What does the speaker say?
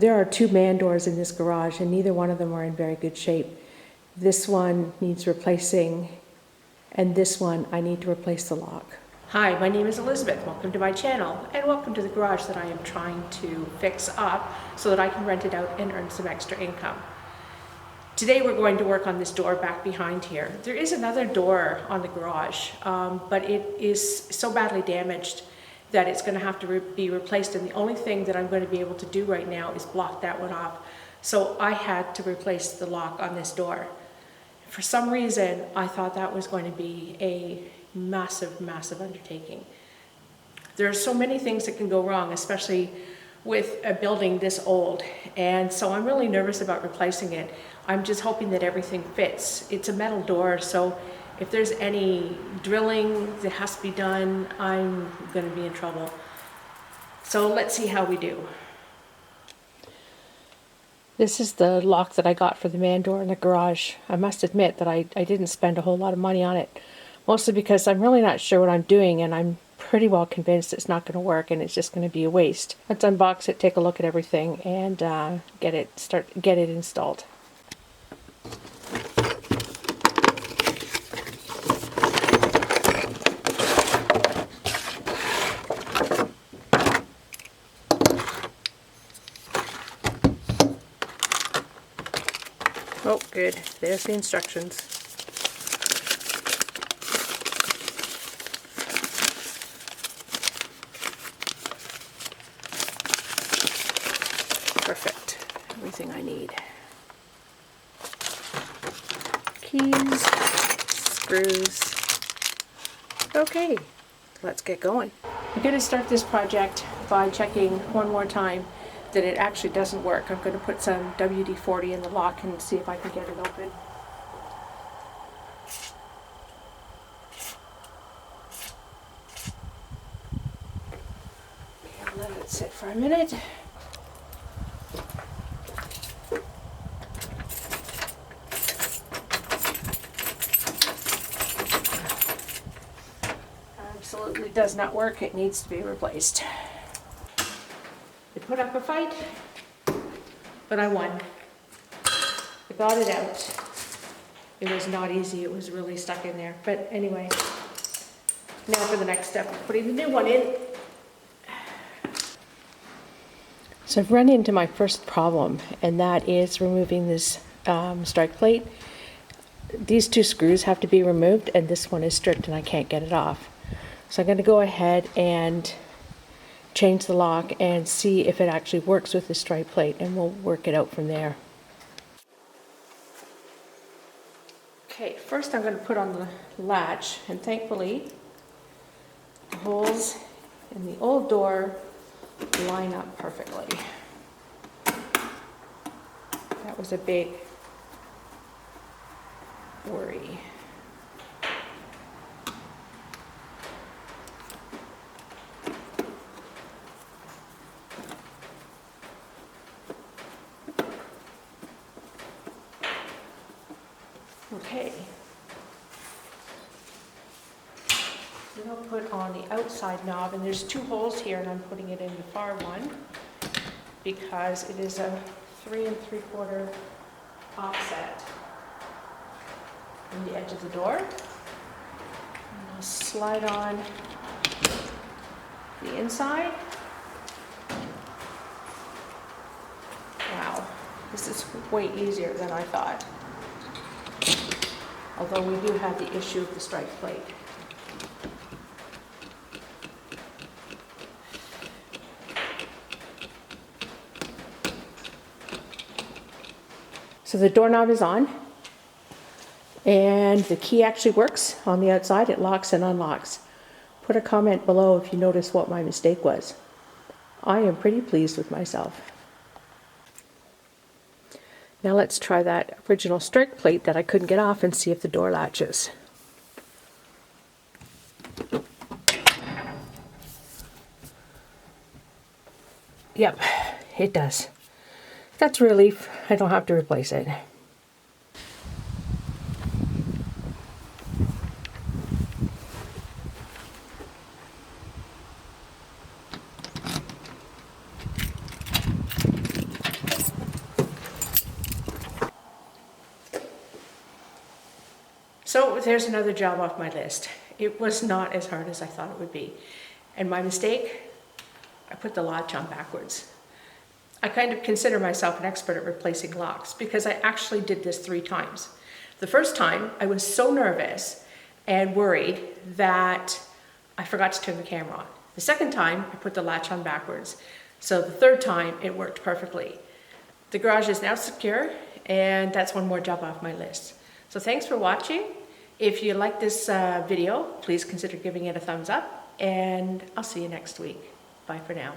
There are two man doors in this garage and neither one of them are in very good shape. This one needs replacing and this one I need to replace the lock. Hi, my name is Elizabeth. Welcome to my channel and welcome to the garage that I am trying to fix up so that I can rent it out and earn some extra income. Today we're going to work on this door back behind here. There is another door on the garage, but it is so badly damaged that it's going to have to be replaced, and the only thing that I'm going to be able to do right now is block that one off. So I had to replace the lock on this door. For some reason, I thought that was going to be a massive, massive undertaking. There are so many things that can go wrong, especially with a building this old, and so I'm really nervous about replacing it. I'm just hoping that everything fits. It's a metal door, so if there's any drilling that has to be done, I'm going to be in trouble. So let's see how we do. This is the lock that I got for the man door in the garage. I must admit that I didn't spend a whole lot of money on it, mostly because I'm really not sure what I'm doing, and I'm pretty well convinced it's not going to work and it's just going to be a waste. Let's unbox it, take a look at everything, and get it installed. Oh, good. There's the instructions. Perfect. Everything I need. Keys, screws. Okay, let's get going. I'm going to start this project by checking one more time that it actually doesn't work. I'm going to put some WD-40 in the lock and see if I can get it open. Okay, I'll let it sit for a minute. Absolutely does not work. It needs to be replaced. I put up a fight, but I won. I got it out. It was not easy. It was really stuck in there. But anyway, now for the next step, putting the new one in. So I've run into my first problem, and that is removing this strike plate. These two screws have to be removed, and this one is stripped and I can't get it off. So I'm going to go ahead and change the lock and see if it actually works with the strike plate, and we'll work it out from there. Okay, first I'm going to put on the latch, and thankfully the holes in the old door line up perfectly. That was a big worry. Okay, then I'll put on the outside knob, and there's two holes here, and I'm putting it in the far one because it is a 3 3/4 offset from the edge of the door. And I'll slide on the inside. Wow, this is way easier than I thought. Although we do have the issue of the strike plate. So the doorknob is on, and the key actually works on the outside. It locks and unlocks. Put a comment below if you notice what my mistake was. I am pretty pleased with myself. Now let's try that original strike plate that I couldn't get off and see if the door latches. Yep, it does. That's a relief. I don't have to replace it. So there's another job off my list. It was not as hard as I thought it would be. And my mistake, I put the latch on backwards. I kind of consider myself an expert at replacing locks because I actually did this 3 times. The first time, I was so nervous and worried that I forgot to turn the camera on. The second time, I put the latch on backwards. So the third time, it worked perfectly. The garage is now secure, and that's one more job off my list. So thanks for watching. If you like this video, please consider giving it a thumbs up, and I'll see you next week. Bye for now.